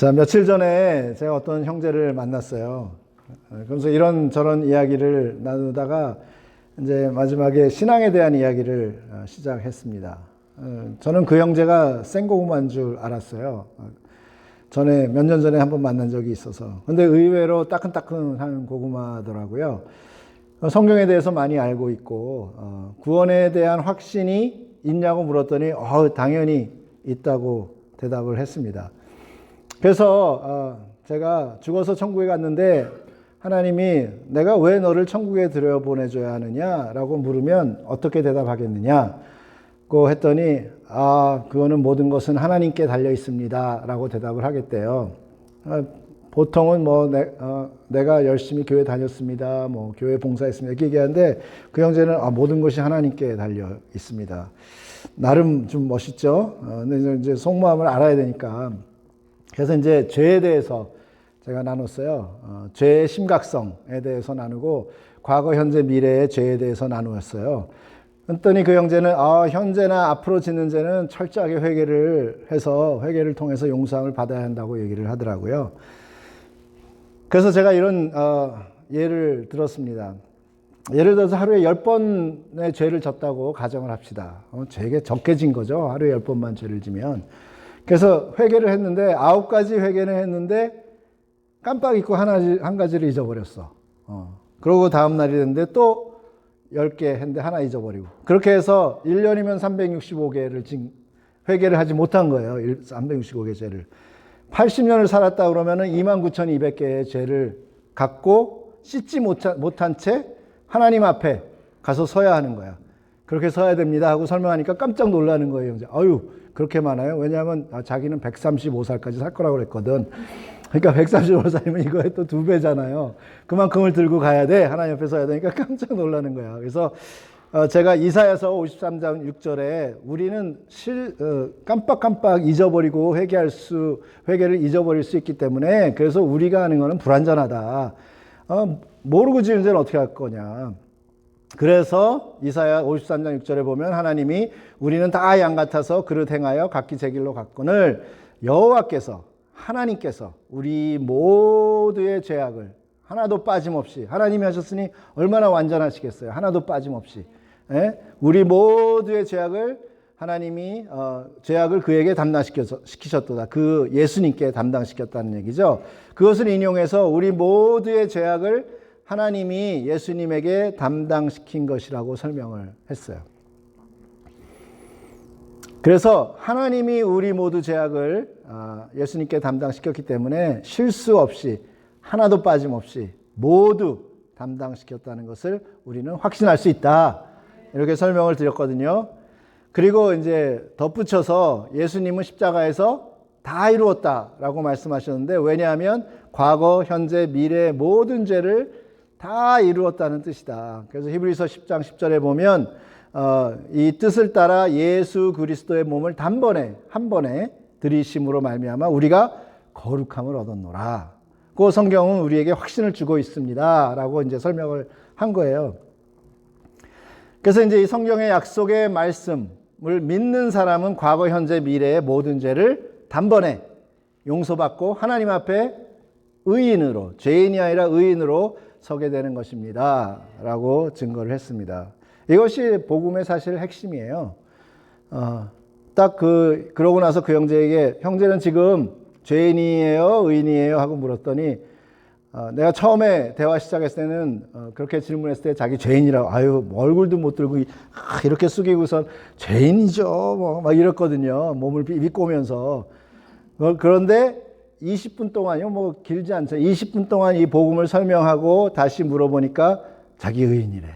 자, 며칠 전에 제가 어떤 형제를 만났어요. 그래서 이런저런 이야기를 나누다가 이제 마지막에 신앙에 대한 이야기를 시작했습니다. 저는 그 형제가 생고구마인 줄 알았어요. 전에 몇 년 전에 한번 만난 적이 있어서. 근데 의외로 따끈따끈한 고구마더라고요. 성경에 대해서 많이 알고 있고 구원에 대한 확신이 있냐고 물었더니 당연히 있다고 대답을 했습니다. 그래서 제가 죽어서 천국에 갔는데 하나님이 내가 왜 너를 천국에 들여보내줘야 하느냐라고 물으면 어떻게 대답하겠느냐고 했더니 그거는 모든 것은 하나님께 달려 있습니다 라고 대답을 하겠대요. 보통은 내가 열심히 교회 다녔습니다, 교회 봉사했습니다 이렇게 얘기하는데 그 형제는 모든 것이 하나님께 달려 있습니다. 나름 좀 멋있죠. 근데 이제 속마음을 알아야 되니까. 그래서 이제 죄에 대해서 제가 나눴어요. 죄의 심각성에 대해서 나누고 과거, 현재, 미래의 죄에 대해서 나누었어요. 그랬더니 그 형제는 현재나 앞으로 짓는 죄는 철저하게 회개를 해서 회개를 통해서 용서함을 받아야 한다고 얘기를 하더라고요. 그래서 제가 이런 예를 들었습니다. 예를 들어서 하루에 10번의 죄를 졌다고 가정을 합시다. 되게 적게 진 거죠. 하루에 10번만 죄를 지면. 그래서 회개를 했는데 9가지 회개는 했는데 깜빡 잊고 한 가지를 잊어버렸어. 그러고 다음 날이 됐는데 또 10개 했는데 하나 잊어버리고. 그렇게 해서 1년이면 365개를 회개를 하지 못한 거예요. 365개 죄를. 80년을 살았다 그러면은 29,200개의 죄를 갖고 씻지 못한 채 하나님 앞에 가서 서야 하는 거야. 그렇게 서야 됩니다 하고 설명하니까 깜짝 놀라는 거예요. 그렇게 많아요? 왜냐하면 자기는 135살까지 살 거라고 그랬거든. 그러니까 135살이면 이거에 또 2배잖아요. 그만큼을 들고 가야 돼. 하나님 앞에 서야 되니까 깜짝 놀라는 거야. 그래서 제가 이사야서 53장 6절에 우리는 깜빡깜빡 잊어버리고 회개를 잊어버릴 수 있기 때문에 그래서 우리가 하는 거는 불완전하다. 모르고 지은 죄는 어떻게 할 거냐. 그래서 이사야 53장 6절에 보면 하나님이 우리는 다 양 같아서 그릇 행하여 각기 제 길로 갔거늘 여호와께서 하나님께서 우리 모두의 죄악을 하나도 빠짐없이 하나님이 하셨으니 얼마나 완전하시겠어요. 하나도 빠짐없이 우리 모두의 죄악을 하나님이 죄악을 그에게 담당시키셨도다. 그 예수님께 담당시켰다는 얘기죠. 그것을 인용해서 우리 모두의 죄악을 하나님이 예수님에게 담당시킨 것이라고 설명을 했어요. 그래서 하나님이 우리 모두 죄악을 예수님께 담당시켰기 때문에 실수 없이 하나도 빠짐없이 모두 담당시켰다는 것을 우리는 확신할 수 있다. 이렇게 설명을 드렸거든요. 그리고 이제 덧붙여서 예수님은 십자가에서 다 이루었다라고 말씀하셨는데 왜냐하면 과거, 현재, 미래의 모든 죄를 다 이루었다는 뜻이다. 그래서 히브리서 10장 10절에 보면 이 뜻을 따라 예수 그리스도의 몸을 한 번에 들이심으로 말미암아 우리가 거룩함을 얻었노라. 그 성경은 우리에게 확신을 주고 있습니다라고 이제 설명을 한 거예요. 그래서 이제 이 성경의 약속의 말씀을 믿는 사람은 과거, 현재, 미래의 모든 죄를 단번에 용서받고 하나님 앞에 의인으로, 죄인이 아니라 의인으로 서게 되는 것입니다 라고 증거를 했습니다. 이것이 복음의 사실 핵심이에요. 그러고 나서 그 형제에게 형제는 지금 죄인이에요 의인이에요 하고 물었더니 내가 처음에 대화 시작했을 때는 그렇게 질문했을 때 자기 죄인이라고 얼굴도 못 들고 이렇게 숙이고선 죄인이죠 막 이랬거든요. 몸을 비꼬면서. 그런데 20분 동안요, 길지 않죠. 20분 동안 이 복음을 설명하고 다시 물어보니까 자기 의인이래.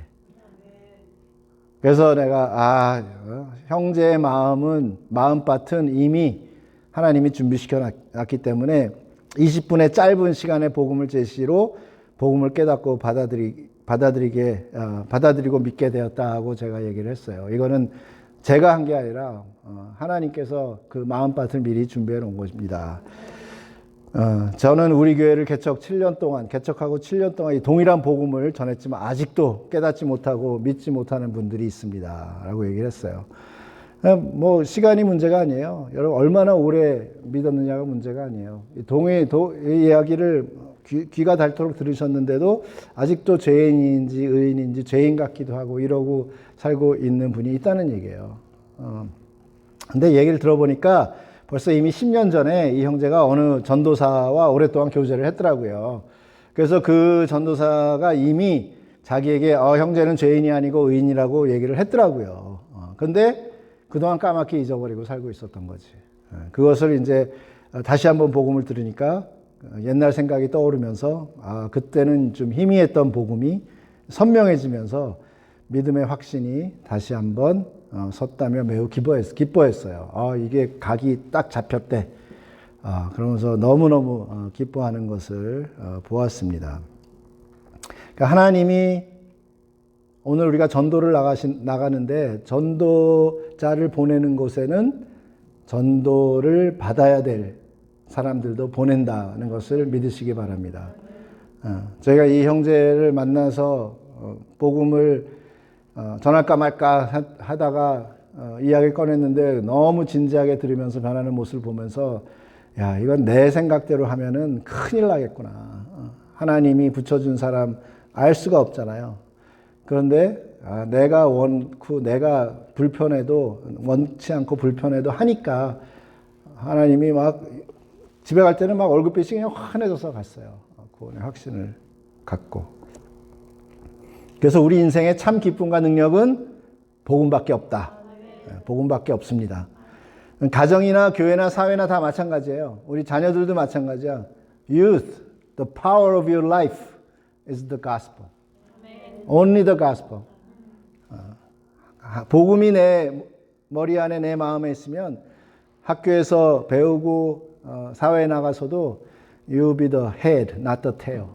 그래서 내가, 형제의 마음밭은 이미 하나님이 준비시켜 놨기 때문에 20분의 짧은 시간의 복음을 제시로 복음을 깨닫고 받아들이고 믿게 되었다고 제가 얘기를 했어요. 이거는 제가 한 게 아니라 하나님께서 그 마음밭을 미리 준비해 놓은 것입니다. 저는 우리 교회를 개척하고 7년 동안 이 동일한 복음을 전했지만 아직도 깨닫지 못하고 믿지 못하는 분들이 있습니다 라고 얘기를 했어요. 뭐 시간이 문제가 아니에요. 여러분 얼마나 오래 믿었느냐가 문제가 아니에요. 이 이야기를 귀가 닳도록 들으셨는데도 아직도 죄인인지 의인인지 죄인 같기도 하고 이러고 살고 있는 분이 있다는 얘기예요. 근데 얘기를 들어보니까 벌써 이미 10년 전에 이 형제가 어느 전도사와 오랫동안 교제를 했더라고요. 그래서 그 전도사가 이미 자기에게 형제는 죄인이 아니고 의인이라고 얘기를 했더라고요. 근데 그동안 까맣게 잊어버리고 살고 있었던 거지. 그것을 이제 다시 한번 복음을 들으니까 옛날 생각이 떠오르면서 그때는 좀 희미했던 복음이 선명해지면서 믿음의 확신이 다시 한번 섰다며 매우 기뻐했어요. 이게 각이 딱 잡혔대. 그러면서 너무너무 기뻐하는 것을 보았습니다. 그러니까 하나님이 오늘 우리가 전도를 나가는데 전도자를 보내는 곳에는 전도를 받아야 될 사람들도 보낸다는 것을 믿으시기 바랍니다. 저희가 이 형제를 만나서 복음을 전할까 말까 하다가 이야기를 꺼냈는데 너무 진지하게 들으면서 변하는 모습을 보면서 야, 이건 내 생각대로 하면은 큰일 나겠구나. 하나님이 붙여준 사람 알 수가 없잖아요. 그런데 내가 불편해도 원치 않고 불편해도 하니까 하나님이 막 집에 갈 때는 막 얼굴빛이 그냥 환해져서 갔어요. 구원의 확신을 갖고. 그래서 우리 인생의 참 기쁨과 능력은 복음밖에 없다. 복음밖에 없습니다. 가정이나 교회나 사회나 다 마찬가지예요. 우리 자녀들도 마찬가지야. Youth, the power of your life is the gospel. Only the gospel. 복음이 내 머리 안에 내 마음에 있으면 학교에서 배우고 사회에 나가서도 you be the head, not the tail.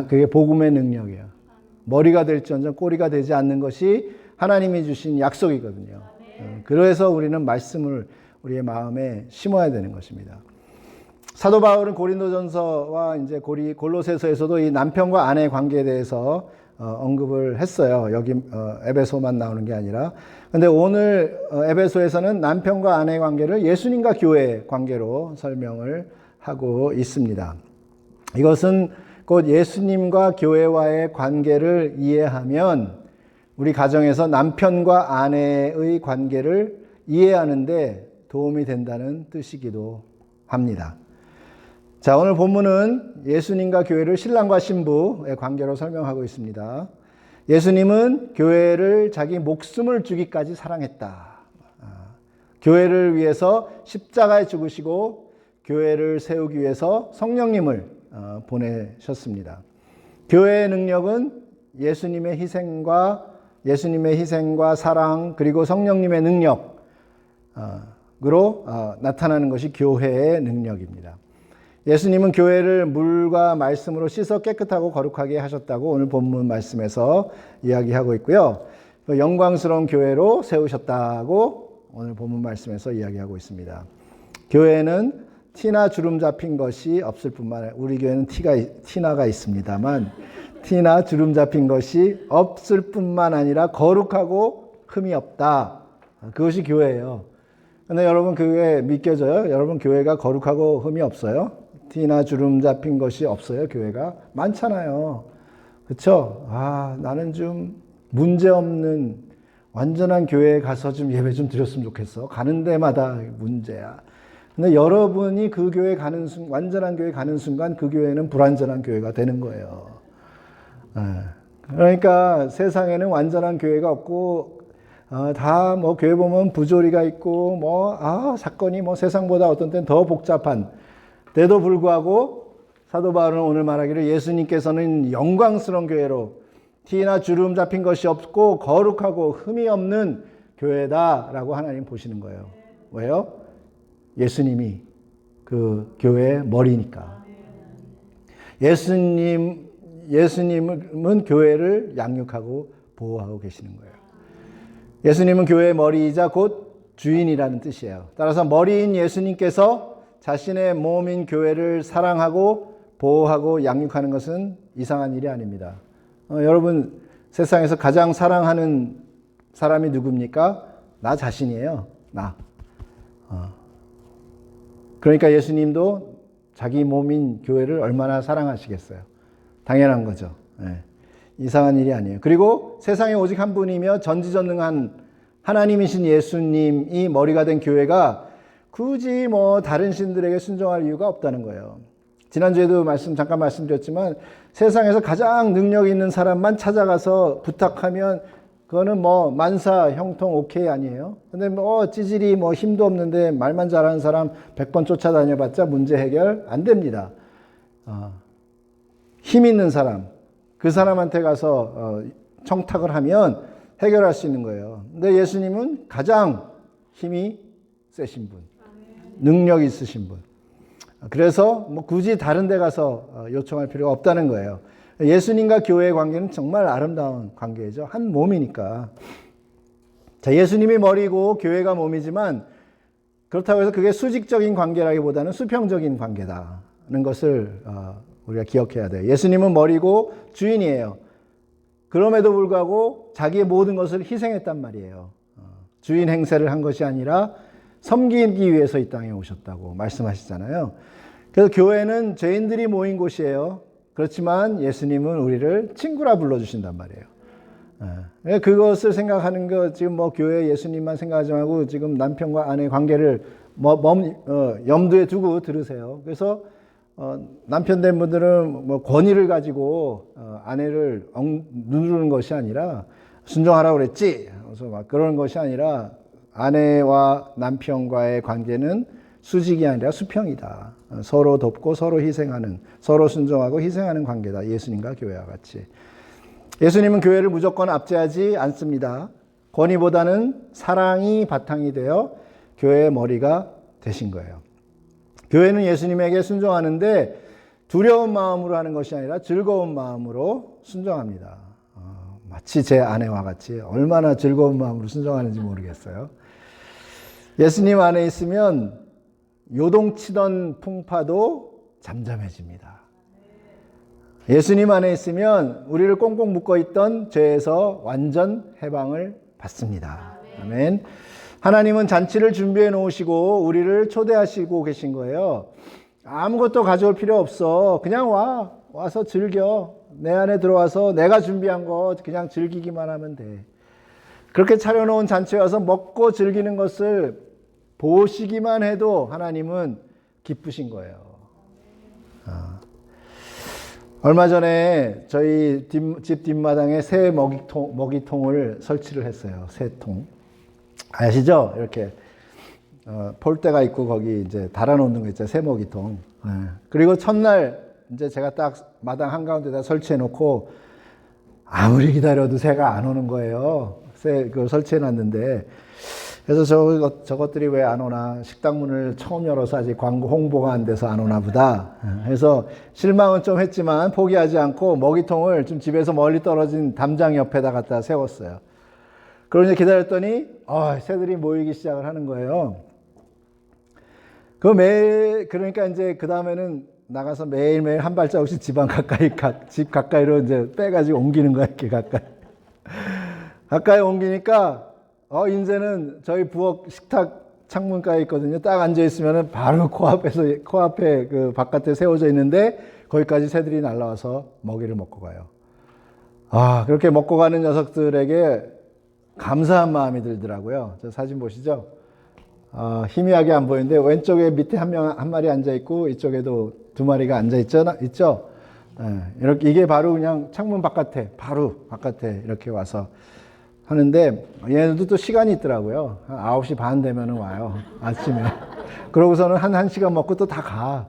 그게 복음의 능력이에요. 머리가 될지언정 꼬리가 되지 않는 것이 하나님이 주신 약속이거든요. 그래서 우리는 말씀을 우리의 마음에 심어야 되는 것입니다. 사도 바울은 고린도전서와 이제 골로새서에서도 이 남편과 아내의 관계에 대해서 언급을 했어요. 여기 에베소만 나오는 게 아니라. 근데 오늘 에베소에서는 남편과 아내의 관계를 예수님과 교회의 관계로 설명을 하고 있습니다. 이것은 곧 예수님과 교회와의 관계를 이해하면 우리 가정에서 남편과 아내의 관계를 이해하는데 도움이 된다는 뜻이기도 합니다. 자, 오늘 본문은 예수님과 교회를 신랑과 신부의 관계로 설명하고 있습니다. 예수님은 교회를 자기 목숨을 주기까지 사랑했다. 교회를 위해서 십자가에 죽으시고 교회를 세우기 위해서 성령님을 보내셨습니다. 교회의 능력은 예수님의 희생과 사랑 그리고 성령님의 능력으로 나타나는 것이 교회의 능력입니다. 예수님은 교회를 물과 말씀으로 씻어 깨끗하고 거룩하게 하셨다고 오늘 본문 말씀에서 이야기하고 있고요. 영광스러운 교회로 세우셨다고 오늘 본문 말씀에서 이야기하고 있습니다. 교회는 티나 주름 잡힌 것이 없을 뿐만 아니라 우리 교회는 티나가 있습니다만 티나 주름 잡힌 것이 없을 뿐만 아니라 거룩하고 흠이 없다. 그것이 교회예요. 근데 여러분 그게 믿겨져요? 여러분 교회가 거룩하고 흠이 없어요? 티나 주름 잡힌 것이 없어요? 교회가? 많잖아요. 그렇죠? 나는 좀 문제없는 완전한 교회에 가서 좀 예배 좀 드렸으면 좋겠어. 가는 데마다 문제야. 근데 여러분이 그 교회 완전한 교회 가는 순간 그 교회는 불완전한 교회가 되는 거예요. 그러니까 세상에는 완전한 교회가 없고 다 뭐 교회 보면 부조리가 있고 사건이 세상보다 어떤 때는 더 복잡한 때도 불구하고 사도 바울은 오늘 말하기를 예수님께서는 영광스러운 교회로 티나 주름 잡힌 것이 없고 거룩하고 흠이 없는 교회다라고 하나님 보시는 거예요. 왜요? 예수님이 그 교회의 머리니까. 예수님은 교회를 양육하고 보호하고 계시는 거예요. 예수님은 교회의 머리이자 곧 주인이라는 뜻이에요. 따라서 머리인 예수님께서 자신의 몸인 교회를 사랑하고 보호하고 양육하는 것은 이상한 일이 아닙니다. 여러분 세상에서 가장 사랑하는 사람이 누굽니까? 나 자신이에요. 나. 그러니까 예수님도 자기 몸인 교회를 얼마나 사랑하시겠어요. 당연한 거죠. 네. 이상한 일이 아니에요. 그리고 세상에 오직 한 분이며 전지전능한 하나님이신 예수님이 머리가 된 교회가 굳이 뭐 다른 신들에게 순종할 이유가 없다는 거예요. 지난주에도 잠깐 말씀드렸지만 세상에서 가장 능력 있는 사람만 찾아가서 부탁하면 그거는 뭐 만사 형통 오케이 아니에요. 근데 뭐 찌질이 뭐 힘도 없는데 말만 잘하는 사람 100번 쫓아다녀봤자 문제 해결 안 됩니다. 힘 있는 사람, 그 사람한테 가서 청탁을 하면 해결할 수 있는 거예요. 근데 예수님은 가장 힘이 세신 분, 능력 있으신 분. 그래서 뭐 굳이 다른 데 가서 요청할 필요가 없다는 거예요. 예수님과 교회의 관계는 정말 아름다운 관계죠. 한 몸이니까. 자, 예수님이 머리고 교회가 몸이지만 그렇다고 해서 그게 수직적인 관계라기보다는 수평적인 관계다는 것을 우리가 기억해야 돼요. 예수님은 머리고 주인이에요. 그럼에도 불구하고 자기의 모든 것을 희생했단 말이에요. 주인 행세를 한 것이 아니라 섬기기 위해서 이 땅에 오셨다고 말씀하시잖아요. 그래서 교회는 죄인들이 모인 곳이에요. 그렇지만 예수님은 우리를 친구라 불러주신단 말이에요. 그것을 생각하는 거 지금 뭐 교회 예수님만 생각하지 말고 지금 남편과 아내의 관계를 염두에 두고 들으세요. 그래서 남편 된 분들은 뭐 권위를 가지고 아내를 누르는 것이 아니라 순종하라고 그랬지. 그래서 막 그러는 것이 아니라 아내와 남편과의 관계는 수직이 아니라 수평이다. 서로 돕고 서로 희생하는, 서로 순종하고 희생하는 관계다. 예수님과 교회와 같이. 예수님은 교회를 무조건 압제하지 않습니다. 권위보다는 사랑이 바탕이 되어 교회의 머리가 되신 거예요. 교회는 예수님에게 순종하는데 두려운 마음으로 하는 것이 아니라 즐거운 마음으로 순종합니다. 마치 제 아내와 같이 얼마나 즐거운 마음으로 순종하는지 모르겠어요. 예수님 안에 있으면 요동치던 풍파도 잠잠해집니다. 예수님 안에 있으면 우리를 꽁꽁 묶어있던 죄에서 완전 해방을 받습니다. 아멘. 하나님은 잔치를 준비해 놓으시고 우리를 초대하시고 계신 거예요. 아무것도 가져올 필요 없어. 그냥 와서 즐겨. 내 안에 들어와서 내가 준비한 거 그냥 즐기기만 하면 돼. 그렇게 차려놓은 잔치에 와서 먹고 즐기는 것을 보시기만 해도 하나님은 기쁘신 거예요. 얼마 전에 저희 집 뒷마당에 새 먹이통을 설치를 했어요. 새 통. 아시죠? 이렇게 폴대가 있고 거기 이제 달아놓는 거 있죠. 새 먹이통. 그리고 첫날 이제 제가 딱 마당 한가운데다 설치해 놓고 아무리 기다려도 새가 안 오는 거예요. 새 그걸 설치해 놨는데 그래서 저것들이 왜 안 오나, 식당 문을 처음 열어서 아직 광고 홍보가 안 돼서 안 오나 보다. 그래서 실망은 좀 했지만 포기하지 않고 먹이통을 좀 집에서 멀리 떨어진 담장 옆에다 갖다 세웠어요. 그러고 이제 기다렸더니 새들이 모이기 시작을 하는 거예요. 그러니까 이제 그 다음에는 나가서 매일매일 한 발자국씩 집 가까이로 이제 빼가지고 옮기는 거야, 이렇게 가까이 옮기니까 이제는 저희 부엌 식탁 창문가에 있거든요. 딱 앉아있으면 바로 코앞에 그 바깥에 세워져 있는데 거기까지 새들이 날라와서 먹이를 먹고 가요. 그렇게 먹고 가는 녀석들에게 감사한 마음이 들더라고요. 저 사진 보시죠? 희미하게 안 보이는데 왼쪽에 밑에 한 마리 앉아있고 이쪽에도 두 마리가 앉아있죠? 이렇게 이게 바로 그냥 창문 바로 바깥에 이렇게 와서 하는데 얘네들도 또 시간이 있더라고요. 한 9시 반 되면은 와요. 아침에. 그러고서는 한 1시간 먹고 또 다 가.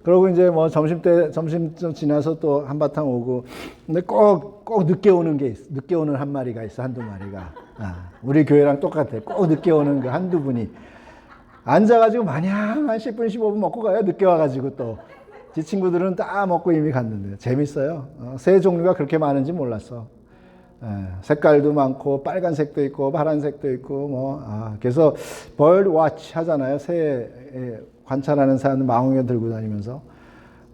그러고 이제 뭐 점심 좀 지나서 또 한바탕 오고. 근데 꼭 늦게 오는 한 마리가 있어. 한두 마리가. 우리 교회랑 똑같아. 꼭 늦게 오는 그 한두 분이. 앉아가지고 마냥 한 10분, 15분 먹고 가요. 늦게 와가지고 또. 지 친구들은 다 먹고 이미 갔는데. 재밌어요. 새 종류가 그렇게 많은지 몰랐어. 색깔도 많고 빨간색도 있고 파란색도 있고 그래서 벌드 워치 하잖아요. 새 관찰하는 사람들 망원경 들고 다니면서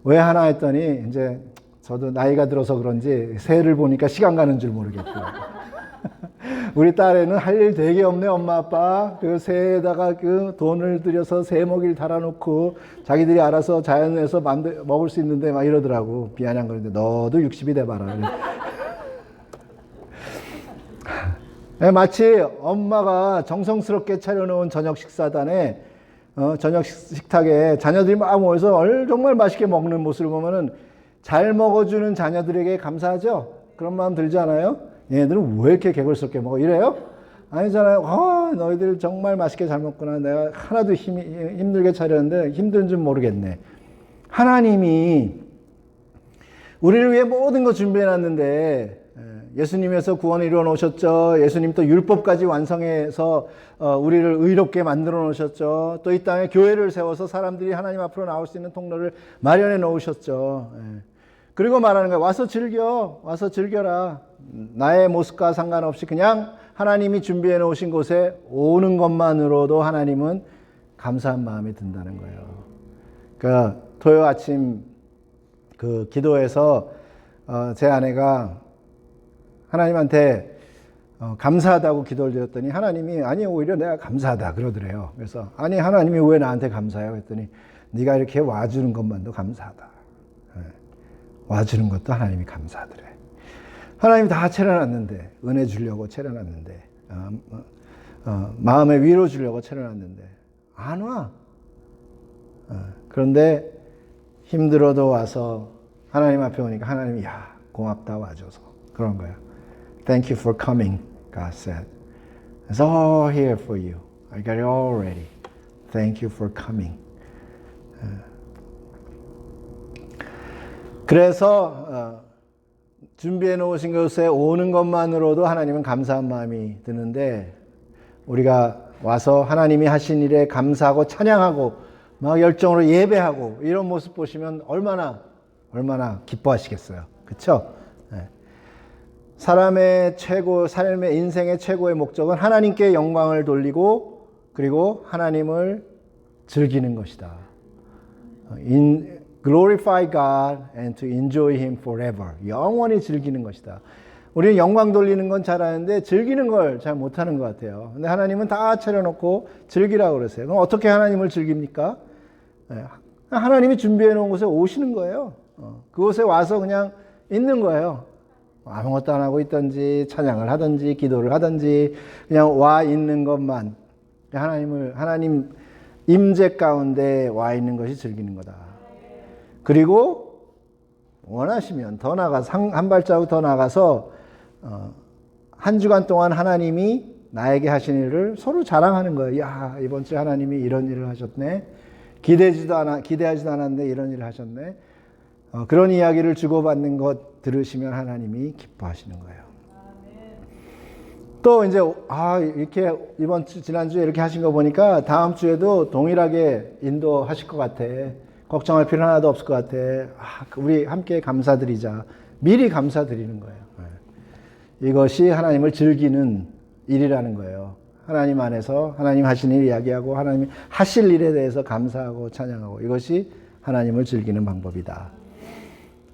왜 하나 했더니 이제 저도 나이가 들어서 그런지 새를 보니까 시간 가는 줄 모르겠고 우리 딸애는 할 일 되게 없네, 엄마, 아빠. 그 새에다가 그 돈을 들여서 새 먹이를 달아놓고 자기들이 알아서 자연에서 먹을 수 있는데 막 이러더라고. 비아냥거리는데 너도 60이 돼봐라. 마치 엄마가 정성스럽게 차려놓은 저녁 식사단에 저녁 식탁에 자녀들이 막 모여서 정말 맛있게 먹는 모습을 보면은 잘 먹어주는 자녀들에게 감사하죠? 그런 마음 들지 않아요? 얘네들은 왜 이렇게 개걸스럽게 먹어? 이래요? 아니잖아요. 너희들 정말 맛있게 잘 먹구나. 내가 하나도 힘들게 차렸는데 힘든 줄 모르겠네. 하나님이 우리를 위해 모든 거 준비해놨는데 예수님에서 구원을 이루어 놓으셨죠. 예수님 또 율법까지 완성해서 우리를 의롭게 만들어 놓으셨죠. 또 이 땅에 교회를 세워서 사람들이 하나님 앞으로 나올 수 있는 통로를 마련해 놓으셨죠. 그리고 말하는 거예요. 와서 즐겨라. 나의 모습과 상관없이 그냥 하나님이 준비해 놓으신 곳에 오는 것만으로도 하나님은 감사한 마음이 든다는 거예요. 그러니까 토요 아침 그 기도에서 제 아내가 하나님한테 감사하다고 기도를 드렸더니 하나님이 아니 오히려 내가 감사하다 그러더래요. 그래서 아니 하나님이 왜 나한테 감사해요? 했더니 네가 이렇게 와주는 것만도 감사하다. 와주는 것도 하나님이 감사하더래. 하나님이 다 차려놨는데 은혜 주려고 차려놨는데 마음의 위로 주려고 차려놨는데 안 와. 그런데 힘들어도 와서 하나님 앞에 오니까 하나님이 야 고맙다 와줘서 그런 거야. Thank you for coming, God said. It's all here for you. I got it all ready. Thank you for coming. 그래서 준비해 놓으신 곳에 오는 것만으로도 하나님은 감사한 마음이 드는데 우리가 와서 하나님이 하신 일에 감사하고 찬양하고 막 열정으로 예배하고 이런 모습 보시면 얼마나 기뻐하시겠어요. 그렇죠? 사람의 삶의 인생의 최고의 목적은 하나님께 영광을 돌리고 그리고 하나님을 즐기는 것이다. Glorify God and to enjoy Him forever. 영원히 즐기는 것이다. 우리는 영광 돌리는 건 잘하는데 즐기는 걸 잘 못하는 것 같아요. 근데 하나님은 다 차려놓고 즐기라고 그러세요. 그럼 어떻게 하나님을 즐깁니까? 하나님이 준비해 놓은 곳에 오시는 거예요. 그곳에 와서 그냥 있는 거예요. 아무것도 안 하고 있든지 찬양을 하든지 기도를 하든지 그냥 와 있는 것만 하나님 임재 가운데 와 있는 것이 즐기는 거다. 그리고 원하시면 더 나가서 한 발자국 더 나가서 한 주간 동안 하나님이 나에게 하신 일을 서로 자랑하는 거예요. 야 이번 주에 하나님이 이런 일을 하셨네. 기대하지도 않았는데 이런 일을 하셨네. 그런 이야기를 주고받는 것 들으시면 하나님이 기뻐하시는 거예요. 또 이제 이렇게 이번 주 지난주에 이렇게 하신 거 보니까 다음 주에도 동일하게 인도하실 것 같아. 걱정할 필요 하나도 없을 것 같아. 우리 함께 감사드리자. 미리 감사드리는 거예요. 이것이 하나님을 즐기는 일이라는 거예요. 하나님 안에서 하나님 하신 일 이야기하고 하나님 하실 일에 대해서 감사하고 찬양하고 이것이 하나님을 즐기는 방법이다.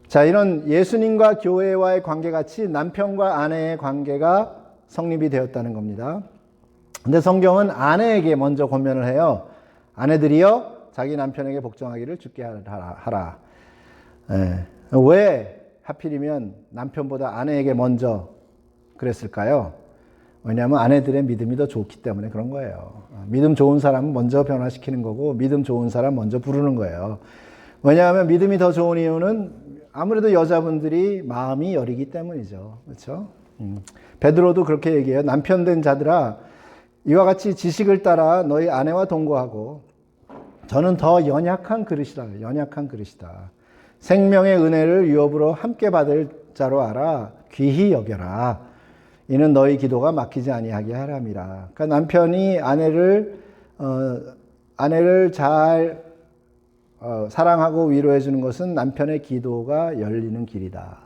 자, 이런 예수님과 교회와의 관계같이 남편과 아내의 관계가 성립이 되었다는 겁니다. 근데 성경은 아내에게 먼저 권면을 해요. 아내들이여 자기 남편에게 복종하기를 주께 하라. 왜 하필이면 남편보다 아내에게 먼저 그랬을까요? 왜냐하면 아내들의 믿음이 더 좋기 때문에 그런 거예요. 믿음 좋은 사람은 먼저 변화시키는 거고 믿음 좋은 사람 먼저 부르는 거예요. 왜냐하면 믿음이 더 좋은 이유는 아무래도 여자분들이 마음이 여리기 때문이죠. 그렇죠? 베드로도 그렇게 얘기해요. 남편 된 자들아 이와 같이 지식을 따라 너희 아내와 동거하고 저는 더 연약한 그릇이다. 생명의 은혜를 유업으로 함께 받을 자로 알아 귀히 여겨라. 이는 너희 기도가 막히지 아니하게 하람이라. 그러니까 남편이 아내를 잘 사랑하고 위로해 주는 것은 남편의 기도가 열리는 길이다.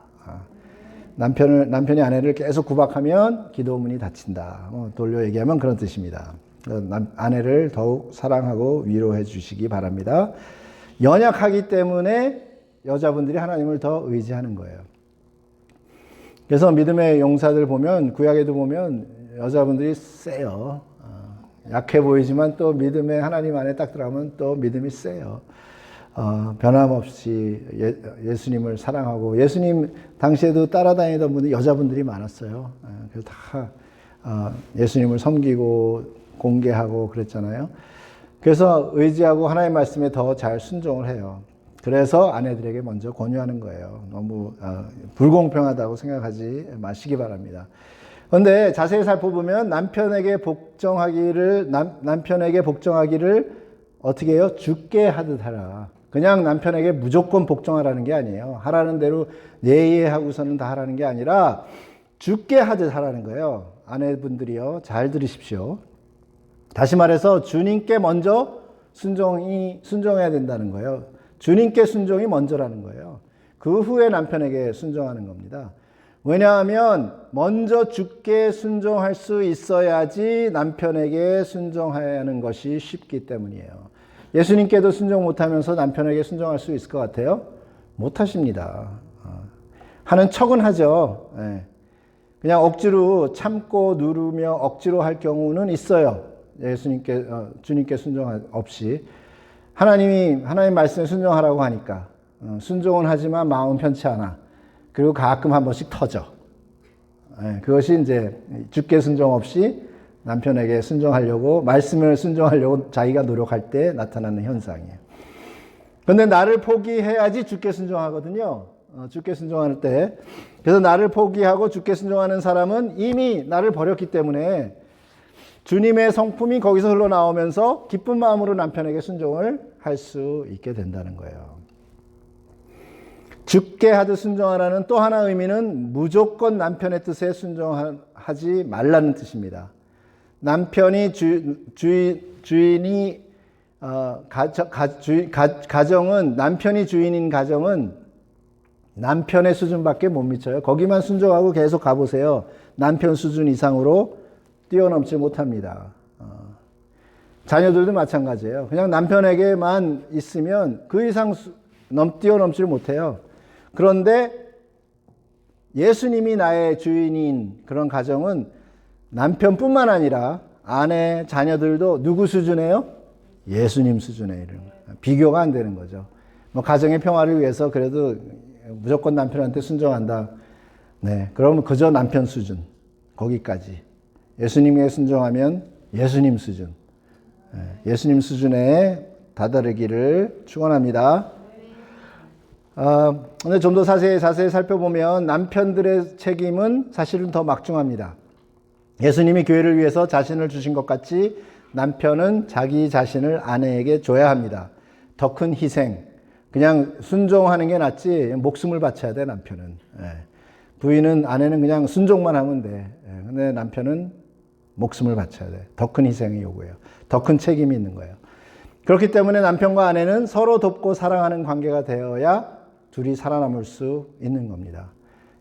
남편이 아내를 계속 구박하면 기도문이 닫힌다. 돌려 얘기하면 그런 뜻입니다. 아내를 더욱 사랑하고 위로해 주시기 바랍니다. 연약하기 때문에 여자분들이 하나님을 더 의지하는 거예요. 그래서 믿음의 용사들 보면, 구약에도 보면 여자분들이 세요. 약해 보이지만 또 믿음의 하나님 안에 딱 들어가면 또 믿음이 세요. 변함없이 예수님을 사랑하고, 예수님 당시에도 따라다니던 분들 여자분들이 많았어요. 그래서 다 예수님을 섬기고 공개하고 그랬잖아요. 그래서 의지하고 하나님의 말씀에 더 잘 순종을 해요. 그래서 아내들에게 먼저 권유하는 거예요. 너무 불공평하다고 생각하지 마시기 바랍니다. 그런데 자세히 살펴보면 남편에게 복종하기를 어떻게 해요? 죽게 하듯 하라. 그냥 남편에게 무조건 복종하라는 게 아니에요. 하라는 대로 예의하고서는 다 하라는 게 아니라 죽게 하듯 하라는 거예요. 아내분들이요, 잘 들으십시오. 다시 말해서 주님께 먼저 순종해야 된다는 거예요. 주님께 순종이 먼저라는 거예요. 그 후에 남편에게 순종하는 겁니다. 왜냐하면 먼저 주께 순종할 수 있어야지 남편에게 순종해야 하는 것이 쉽기 때문이에요. 예수님께도 순종 못하면서 남편에게 순종할 수 있을 것 같아요? 못하십니다. 하는 척은 하죠. 그냥 억지로 참고 누르며 억지로 할 경우는 있어요. 주님께 순종 없이. 하나님 말씀에 순종하라고 하니까 순종은 하지만 마음 편치 않아. 그리고 가끔 한 번씩 터져. 그것이 이제 주께 순종 없이 남편에게 순종하려고, 말씀을 순종하려고 자기가 노력할 때 나타나는 현상이에요. 그런데 나를 포기해야지 주께 순종하거든요. 주께 순종할 때. 그래서 나를 포기하고 주께 순종하는 사람은 이미 나를 버렸기 때문에 주님의 성품이 거기서 흘러나오면서 기쁜 마음으로 남편에게 순종을 할 수 있게 된다는 거예요. 죽게 하듯 순종하라는 또 하나 의미는 무조건 남편의 뜻에 순종하지 말라는 뜻입니다. 남편이 남편이 주인인 가정은 남편의 수준밖에 못 미쳐요. 거기만 순종하고 계속 가보세요. 남편 수준 이상으로 뛰어넘지 못합니다. 자녀들도 마찬가지예요. 그냥 남편에게만 있으면 그 이상 뛰어넘지를 못해요. 그런데 예수님이 나의 주인인 그런 가정은 남편뿐만 아니라 아내, 자녀들도 누구 수준이에요? 예수님 수준에 이르는 거예요. 비교가 안 되는 거죠. 뭐 가정의 평화를 위해서 그래도 무조건 남편한테 순종한다. 네, 그러면 그저 남편 수준 거기까지. 예수님에 순종하면 예수님 수준. 예수님 수준에 다다르기를 축원합니다. 근데 좀 더 자세히 살펴보면 남편들의 책임은 사실은 더 막중합니다. 예수님이 교회를 위해서 자신을 주신 것 같이 남편은 자기 자신을 아내에게 줘야 합니다. 더 큰 희생. 그냥 순종하는 게 낫지 목숨을 바쳐야 돼, 남편은. 아내는 그냥 순종만 하면 돼. 근데 남편은 목숨을 바쳐야 돼. 더 큰 희생이 요구해요. 더 큰 책임이 있는 거예요. 그렇기 때문에 남편과 아내는 서로 돕고 사랑하는 관계가 되어야 둘이 살아남을 수 있는 겁니다.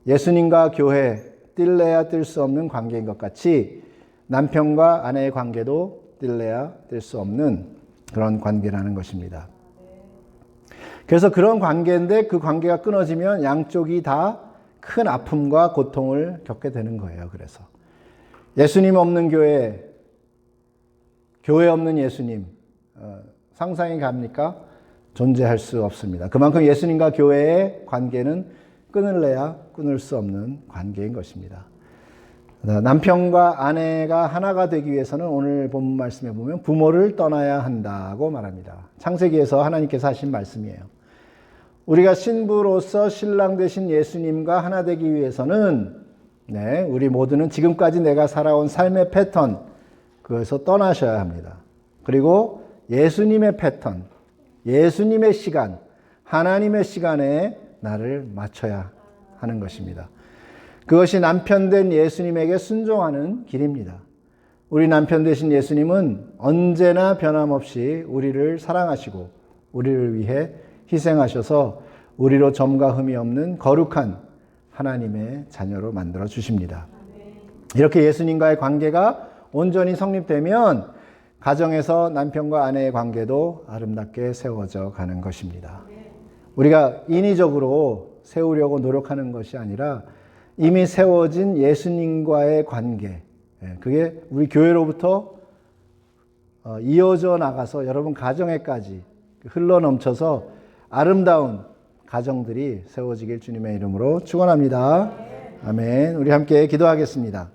예수님과 교회, 뛸래야 뛸 수 없는 관계인 것 같이 남편과 아내의 관계도 뛸래야 뛸 수 없는 그런 관계라는 것입니다. 그래서 그런 관계인데 그 관계가 끊어지면 양쪽이 다 큰 아픔과 고통을 겪게 되는 거예요. 그래서 예수님 없는 교회, 교회 없는 예수님, 상상이 갑니까? 존재할 수 없습니다. 그만큼 예수님과 교회의 관계는 끊을래야 끊을 수 없는 관계인 것입니다. 남편과 아내가 하나가 되기 위해서는 오늘 본문 말씀에 보면 부모를 떠나야 한다고 말합니다. 창세기에서 하나님께서 하신 말씀이에요. 우리가 신부로서 신랑 되신 예수님과 하나 되기 위해서는 우리 모두는 지금까지 내가 살아온 삶의 패턴, 그것에서 떠나셔야 합니다. 그리고 예수님의 패턴, 예수님의 시간, 하나님의 시간에 나를 맞춰야 하는 것입니다. 그것이 남편 된 예수님에게 순종하는 길입니다. 우리 남편 되신 예수님은 언제나 변함없이 우리를 사랑하시고 우리를 위해 희생하셔서 우리로 점과 흠이 없는 거룩한 하나님의 자녀로 만들어 주십니다. 이렇게 예수님과의 관계가 온전히 성립되면 가정에서 남편과 아내의 관계도 아름답게 세워져 가는 것입니다. 우리가 인위적으로 세우려고 노력하는 것이 아니라 이미 세워진 예수님과의 관계, 그게 우리 교회로부터 이어져 나가서 여러분 가정에까지 흘러넘쳐서 아름다운 가정들이 세워지길 주님의 이름으로 축원합니다. 아멘. 우리 함께 기도하겠습니다.